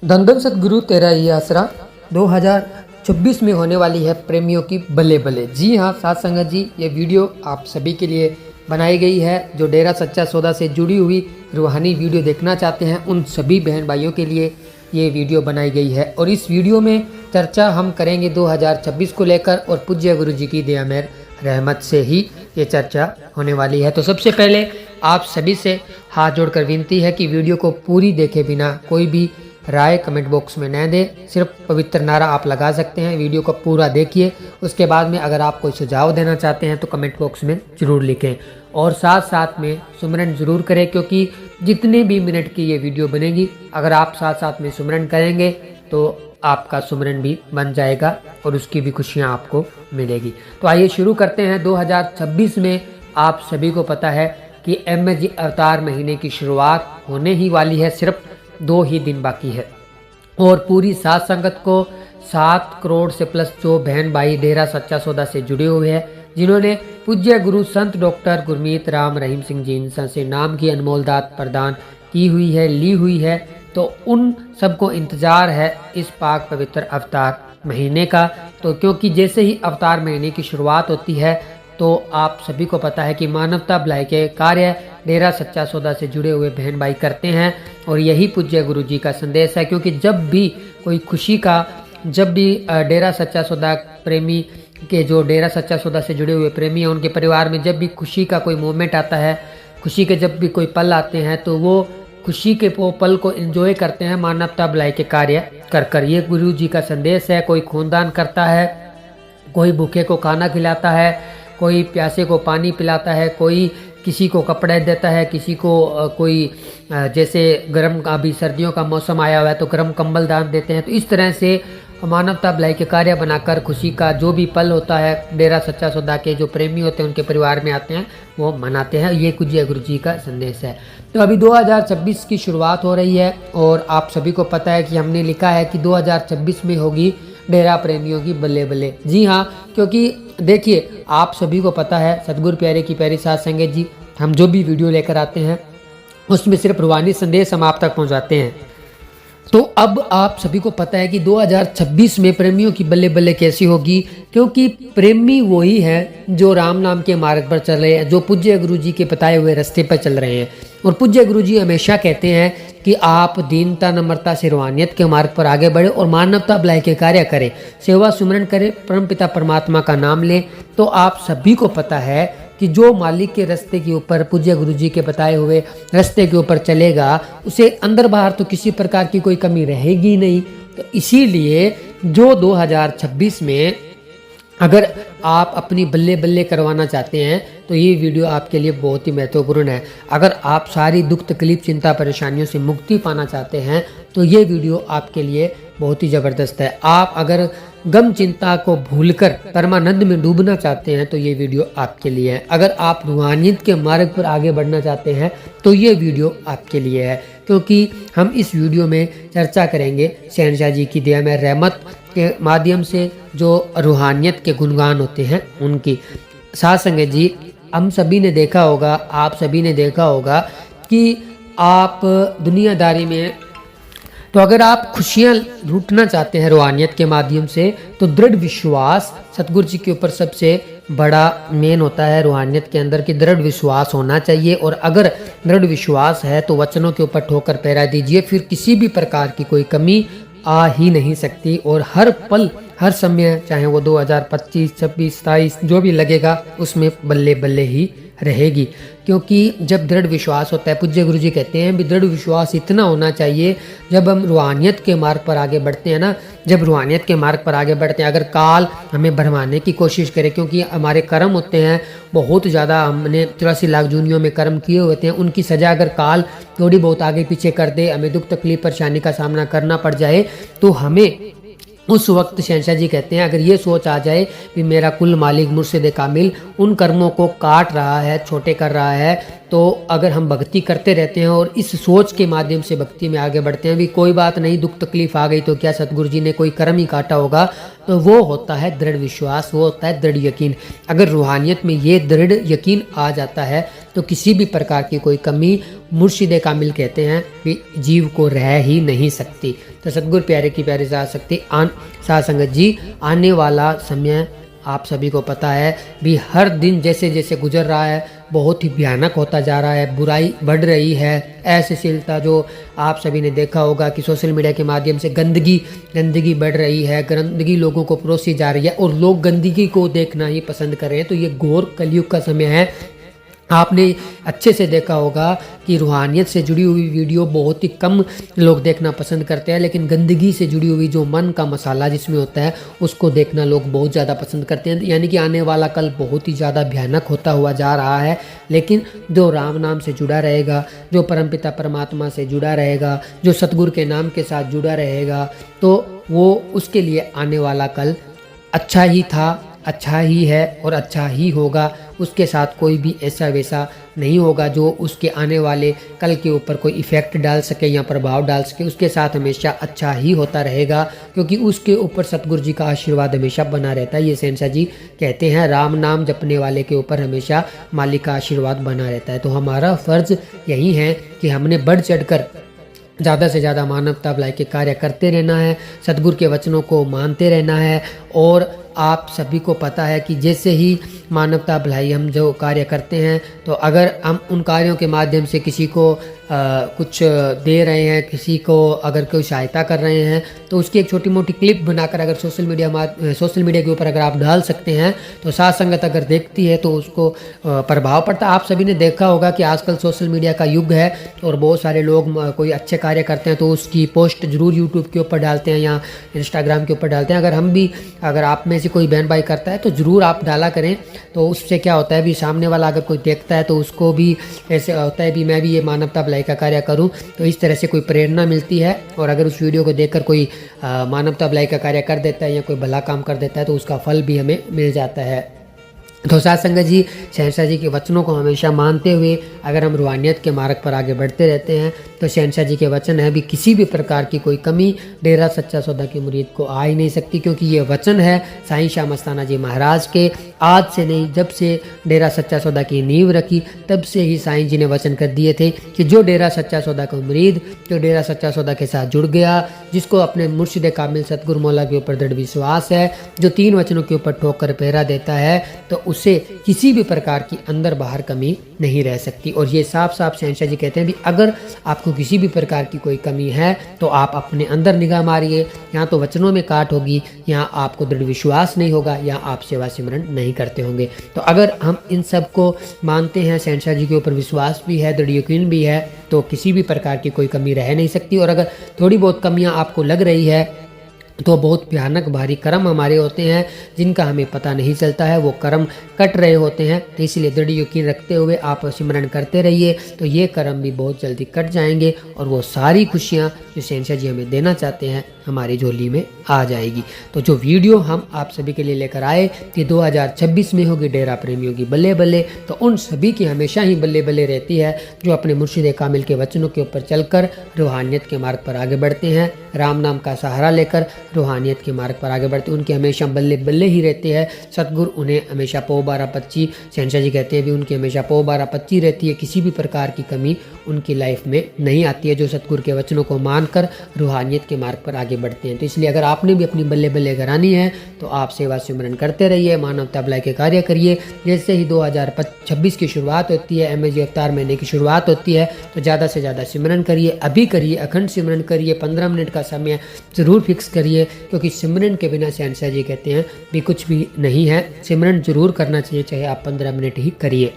धन धन सतगुरु तेरा ही आसरा 2026 में होने वाली है प्रेमियों की बल्ले बल्ले। जी हाँ साथ संगत जी, ये वीडियो आप सभी के लिए बनाई गई है जो डेरा सच्चा सौदा से जुड़ी हुई रूहानी वीडियो देखना चाहते हैं। उन सभी बहन भाइयों के लिए ये वीडियो बनाई गई है और इस वीडियो में चर्चा हम करेंगे 2026 को लेकर और पूज्य गुरु जी की दया मेहर रहमत से ही ये चर्चा होने वाली है। तो सबसे पहले आप सभी से हाथ जोड़कर विनती है कि वीडियो को पूरी देखे बिना कोई भी राय कमेंट बॉक्स में न दें। सिर्फ पवित्र नारा आप लगा सकते हैं। वीडियो को पूरा देखिए, उसके बाद में अगर आप कोई सुझाव देना चाहते हैं तो कमेंट बॉक्स में ज़रूर लिखें और साथ साथ में सुमरन ज़रूर करें, क्योंकि जितने भी मिनट की ये वीडियो बनेगी अगर आप साथ साथ में सुमरन करेंगे तो आपका सुमरन भी बन जाएगा और उसकी भी खुशियाँ आपको मिलेगी। तो आइए शुरू करते हैं। 2026 में आप सभी को पता है कि MSG अवतार महीने की शुरुआत होने ही वाली है। सिर्फ 2 ही दिन बाकी है और पूरी साथ संगत को 7 करोड़ से प्लस जो बहन भाई डेरा सच्चा सौदा से जुड़े हुए हैं, जिन्होंने पूज्य गुरु संत डॉक्टर गुरमीत राम रहीम सिंह जी इंसान से नाम की अनमोल दात प्रदान की हुई है, ली हुई है, तो उन सबको इंतजार है इस पाक पवित्र अवतार महीने का। तो क्योंकि जैसे ही अवतार महीने की शुरुआत होती है तो आप सभी को पता है कि मानवता भलाई के कार्य डेरा सच्चा सौदा से जुड़े हुए बहन भाई करते हैं और यही पूज्य गुरु जी का संदेश है। क्योंकि जब भी कोई खुशी का, जब भी डेरा सच्चा सौदा प्रेमी के जो डेरा सच्चा सौदा से जुड़े हुए प्रेमी हैं, उनके परिवार में जब भी खुशी का कोई मोमेंट आता है, खुशी के जब भी कोई पल आते हैं तो वो खुशी के पल को एंजॉय करते हैं मानवता भलाई के कार्य कर कर। ये गुरु जी का संदेश है। कोई खूनदान करता है, कोई भूखे को खाना खिलाता है, कोई प्यासे को पानी पिलाता है, कोई किसी को कपड़े देता है, किसी को कोई जैसे गर्म, अभी सर्दियों का मौसम आया हुआ है तो गर्म कंबल दान देते हैं। तो इस तरह से मानवता भलाई के कार्य बनाकर खुशी का जो भी पल होता है डेरा सच्चा सौदा के जो प्रेमी होते हैं उनके परिवार में आते हैं, वो मनाते हैं। ये पूज्य गुरु जी का संदेश है। तो अभी 2026 की शुरुआत हो रही है और आप सभी को पता है कि हमने लिखा है कि 2026 में होगी डेरा प्रेमियों की बल्ले बल्ले। जी हाँ, क्योंकि देखिए आप सभी को पता है सतगुरु प्यारे की प्यारी साथ संगत जी, हम जो भी वीडियो लेकर आते हैं उसमें सिर्फ रूहानी संदेश हम आप तक पहुंचाते हैं। तो अब आप सभी को पता है कि 2026 में प्रेमियों की बल्ले बल्ले कैसी होगी, क्योंकि प्रेमी वही है जो राम नाम के मार्ग पर चल रहे हैं, जो पूज्य गुरु जी के बताए हुए रास्ते पर चल रहे हैं। और पूज्य गुरु जी हमेशा कहते हैं कि आप दीनता नम्रता से रूहानियत के मार्ग पर आगे बढ़े और मानवता भलाई के कार्य करें, सेवा सुमरन करें, परमपिता परमात्मा का नाम लें। तो आप सभी को पता है कि जो मालिक के रास्ते के ऊपर, पूज्य गुरु जी के बताए हुए रास्ते के ऊपर चलेगा, उसे अंदर बाहर तो किसी प्रकार की कोई कमी रहेगी नहीं। तो इसीलिए जो 2026 में अगर आप अपनी बल्ले बल्ले करवाना चाहते हैं तो ये वीडियो आपके लिए बहुत ही महत्वपूर्ण है। अगर आप सारी दुख तकलीफ चिंता परेशानियों से मुक्ति पाना चाहते हैं तो ये वीडियो आपके लिए बहुत ही ज़बरदस्त है। आप अगर गम चिंता को भूलकर परमानंद में डूबना चाहते हैं तो ये वीडियो आपके लिए है। अगर आप रूहानियत के मार्ग पर आगे बढ़ना चाहते हैं तो ये वीडियो आपके लिए है, क्योंकि हम इस वीडियो में चर्चा करेंगे शहनशाह जी की दया में रहमत के माध्यम से जो रूहानियत के गुणगान होते हैं उनकी। साथ संगत जी, हम सभी ने देखा होगा, आप सभी ने देखा होगा कि आप दुनियादारी में, तो अगर आप खुशियाँ लूटना चाहते हैं रूहानियत के माध्यम से तो दृढ़ विश्वास सतगुरु जी के ऊपर सबसे बड़ा मेन होता है। रूहानियत के अंदर की दृढ़ विश्वास होना चाहिए और अगर दृढ़ विश्वास है तो वचनों के ऊपर ठोकर पहरा दीजिए, फिर किसी भी प्रकार की कोई कमी आ ही नहीं सकती। और हर पल हर समय, चाहे वो 2025, 26, 27 जो भी लगेगा उसमें बल्ले बल्ले ही रहेगी। क्योंकि जब दृढ़ विश्वास होता है, पूज्य गुरु जी कहते हैं भी दृढ़ विश्वास इतना होना चाहिए जब हम रूहानियत के मार्ग पर आगे बढ़ते हैं ना, जब रूहानियत के मार्ग पर आगे बढ़ते हैं, अगर काल हमें भरमाने की कोशिश करे, क्योंकि हमारे कर्म होते हैं बहुत ज़्यादा, हमने 83 लाख जूनियों में कर्म किए होते हैं, उनकी सज़ा अगर काल थोड़ी बहुत आगे पीछे कर दे, हमें दुख तकलीफ परेशानी का सामना करना पड़ जाए तो हमें उस वक्त शहनशाह जी कहते हैं अगर ये सोच आ जाए कि मेरा कुल मालिक मुर्शिद कामिल उन कर्मों को काट रहा है, छोटे कर रहा है, तो अगर हम भक्ति करते रहते हैं और इस सोच के माध्यम से भक्ति में आगे बढ़ते हैं, भी कोई बात नहीं, दुख तकलीफ आ गई तो क्या, सतगुरु जी ने कोई कर्म ही काटा होगा, तो वो होता है दृढ़ विश्वास, वो होता है दृढ़ यकीन। अगर रूहानियत में ये दृढ़ यकीन आ जाता है तो किसी भी प्रकार की कोई कमी, मुर्शिद कामिल कहते हैं कि जीव को रह ही नहीं सकती। तो सतगुरु प्यारे की प्यारी साध संगत जी, आने वाला समय आप सभी को पता है भी हर दिन जैसे जैसे गुजर रहा है बहुत ही भयानक होता जा रहा है, बुराई बढ़ रही है। असहनशीलता जो आप सभी ने देखा होगा कि सोशल मीडिया के माध्यम से गंदगी बढ़ रही है, गंदगी लोगों को परोसी जा रही है और लोग गंदगी को देखना ही पसंद कर रहे हैं। तो ये घोर कलयुग का समय है। आपने अच्छे से देखा होगा कि रूहानियत से जुड़ी हुई वीडियो बहुत ही कम लोग देखना पसंद करते हैं, लेकिन गंदगी से जुड़ी हुई जो मन का मसाला जिसमें होता है उसको देखना लोग बहुत ज़्यादा पसंद करते हैं। यानी कि आने वाला कल बहुत ही ज़्यादा भयानक होता हुआ जा रहा है। लेकिन जो राम नाम से जुड़ा रहेगा, जो परमपिता परमात्मा से जुड़ा रहेगा, जो सतगुरु के नाम के साथ जुड़ा रहेगा, तो वो उसके लिए आने वाला कल अच्छा ही था, अच्छा ही है और अच्छा ही होगा। उसके साथ कोई भी ऐसा वैसा नहीं होगा जो उसके आने वाले कल के ऊपर कोई इफ़ेक्ट डाल सके या प्रभाव डाल सके। उसके साथ हमेशा अच्छा ही होता रहेगा, क्योंकि उसके ऊपर सतगुरु जी का आशीर्वाद हमेशा बना रहता है। ये शहंशाह जी कहते हैं, राम नाम जपने वाले के ऊपर हमेशा मालिक का आशीर्वाद बना रहता है। तो हमारा फ़र्ज़ यही है कि हमने बढ़ चढ़ कर ज़्यादा से ज़्यादा मानवता भलाई के कार्य करते रहना है, सतगुरु के वचनों को मानते रहना है। और आप सभी को पता है कि जैसे ही मानवता भलाई हम जो कार्य करते हैं, तो अगर हम उन कार्यों के माध्यम से किसी को कुछ दे रहे हैं, किसी को अगर कोई सहायता कर रहे हैं, तो उसकी एक छोटी मोटी क्लिप बनाकर अगर सोशल मीडिया के ऊपर अगर आप डाल सकते हैं, तो साथ संगत अगर देखती है तो उसको प्रभाव पड़ता है। आप सभी ने देखा होगा कि आजकल सोशल मीडिया का युग है और बहुत सारे लोग कोई अच्छे कार्य करते हैं तो उसकी पोस्ट जरूर यूट्यूब के ऊपर डालते हैं या इंस्टाग्राम के ऊपर डालते हैं। अगर आप में से कोई बहन भाई करता है तो ज़रूर आप डाला करें। तो उससे क्या होता है भी सामने वाला अगर कोई देखता है तो उसको भी ऐसे होता है भी मैं भी ये मानवता भलाई का कार्य करूं, तो इस तरह से कोई प्रेरणा मिलती है। और अगर उस वीडियो को देखकर कोई मानवता भलाई का कार्य कर देता है या कोई भला काम कर देता है तो उसका फल भी हमें मिल जाता है। तो साध संगत जी, शहंशाह जी के वचनों को हमेशा मानते हुए अगर हम रूहानियत के मार्ग पर आगे बढ़ते रहते हैं, तो शहंशाह जी के वचन है भी किसी भी प्रकार की कोई कमी डेरा सच्चा सौदा के मुरीद को आ ही नहीं सकती, क्योंकि ये वचन है साईं शाह मस्ताना जी महाराज के। आज से नहीं, जब से डेरा सच्चा सौदा की नींव रखी तब से ही साईं जी ने वचन कर दिए थे कि जो डेरा सच्चा सौदा का मुरीद, जो डेरा सच्चा सौदा के साथ जुड़ गया, जिसको अपने मुर्शिद कामिल सतगुरु मौला के ऊपर दृढ़ विश्वास है, जो 3 वचनों के ऊपर ठोकर पहरा देता है, तो उससे किसी भी प्रकार की अंदर बाहर कमी नहीं रह सकती। और ये साफ साफ शहंशाह जी कहते हैं भी अगर आपको किसी भी प्रकार की कोई कमी है तो आप अपने अंदर निगाह मारिए, यहाँ तो वचनों में काट होगी, यहाँ आपको दृढ़ विश्वास नहीं होगा, यहाँ आप सेवा सिमरन नहीं करते होंगे। तो अगर हम इन सब को मानते हैं, शहंशाह जी के ऊपर विश्वास भी है, दृढ़ यकीन भी है, तो किसी भी प्रकार की कोई कमी रह नहीं सकती। और अगर थोड़ी बहुत कमियाँ आपको लग रही है तो बहुत भयानक भारी कर्म हमारे होते हैं जिनका हमें पता नहीं चलता है, वो कर्म कट रहे होते हैं। तो इसलिए दृढ़ यकीन रखते हुए आप सिमरन करते रहिए, तो ये कर्म भी बहुत जल्दी कट जाएंगे और वो सारी खुशियाँ जो शहंशाह जी हमें देना चाहते हैं हमारी झोली में आ जाएगी। तो जो वीडियो हम आप सभी के लिए लेकर आए कि 2026 में होगी डेरा प्रेमियों की बल्ले बल्ले, तो उन सभी की हमेशा ही बल्ले बल्ले रहती है जो अपने मुर्शिद कामिल के वचनों के ऊपर चलकर रूहानियत के मार्ग पर आगे बढ़ते हैं, राम नाम का सहारा लेकर रूहानियत के मार्ग पर आगे बढ़ते हैं। उनके हमेशा बल्ले बल्ले ही रहते हैं। सतगुरु उन्हें हमेशा पौ 12-25, शहंशाह जी कहते हैं भी उनकी हमेशा पौ 12-25 रहती है। किसी भी प्रकार की कमी उनकी लाइफ में नहीं आती है, जो सतगुरु के वचनों को मानकर रूहानियत के मार्ग पर आगे बढ़ते हैं। तो इसलिए अगर आपने भी अपनी बल्ले बल्ले करानी है तो आप सेवा सिमरन करते रहिए, मानवता भलाई के कार्य करिए। जैसे ही 2026 की शुरुआत होती है, MAG अवतार महीने की शुरुआत होती है, तो ज़्यादा से ज़्यादा सिमरन करिए, अभी करिए, अखंड सिमरन करिए। 15 मिनट का समय ज़रूर फिक्स करिए, क्योंकि सिमरन के बिना शहंशाह जी कहते हैं भी कुछ भी नहीं है। सिमरन जरूर करना चाहिए, चाहे आप 15 मिनट ही करिए।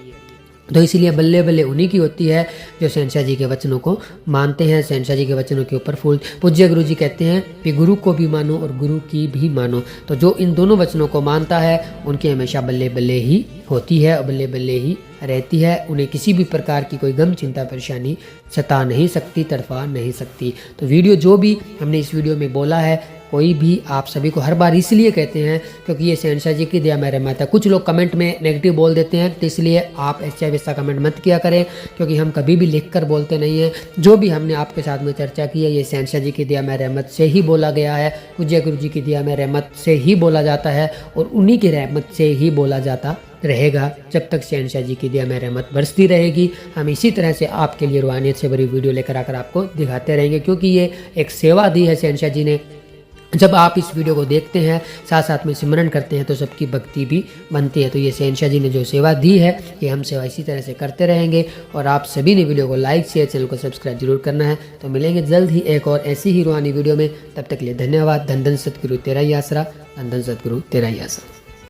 तो इसीलिए बल्ले बल्ले उन्हीं की होती है जो शहंशाह जी के वचनों को मानते हैं, शहंशाह जी के वचनों के ऊपर फूल। पूज्य गुरु जी कहते हैं कि गुरु को भी मानो और गुरु की भी मानो। तो जो इन दोनों वचनों को मानता है उनकी हमेशा बल्ले बल्ले ही होती है और बल्ले बल्ले ही रहती है। उन्हें किसी भी प्रकार की कोई गम चिंता परेशानी सता नहीं सकती, तड़फा नहीं सकती। तो वीडियो जो भी हमने इस वीडियो में बोला है कोई भी आप सभी को हर बार इसलिए कहते हैं क्योंकि ये शहनशाह जी की दया में रहमत है। कुछ लोग कमेंट में नेगेटिव बोल देते हैं, तो इसलिए आप ऐसा वैसा कमेंट मत किया करें, क्योंकि हम कभी भी लिख कर बोलते नहीं हैं। जो भी हमने आपके साथ में चर्चा की है ये शहनशाह जी की दया में रहमत से ही बोला गया है, पूज्य गुरु जी की दया में रहमत से ही बोला जाता है और उन्हीं की रहमत से ही बोला जाता रहेगा जब तक शहनशाह जी की दया में रहमत बरसती रहेगी। हम इसी तरह से आपके लिए रूहानियत से भरी वीडियो लेकर आकर आपको दिखाते रहेंगे, क्योंकि ये एक सेवा दी है शहनशाह जी ने। जब आप इस वीडियो को देखते हैं, साथ साथ में सिमरन करते हैं, तो सबकी भक्ति भी बनती है। तो ये शहनशाह जी ने जो सेवा दी है, ये हम सेवा इसी तरह से करते रहेंगे। और आप सभी ने वीडियो को लाइक शेयर, चैनल को सब्सक्राइब जरूर करना है। तो मिलेंगे जल्द ही एक और ऐसी ही रूहानी वीडियो में। तब तक के लिए धन्यवाद। धन धन सतगुरु तेरा ही आसरा, धन धन सतगुरु तेरा ही आसरा।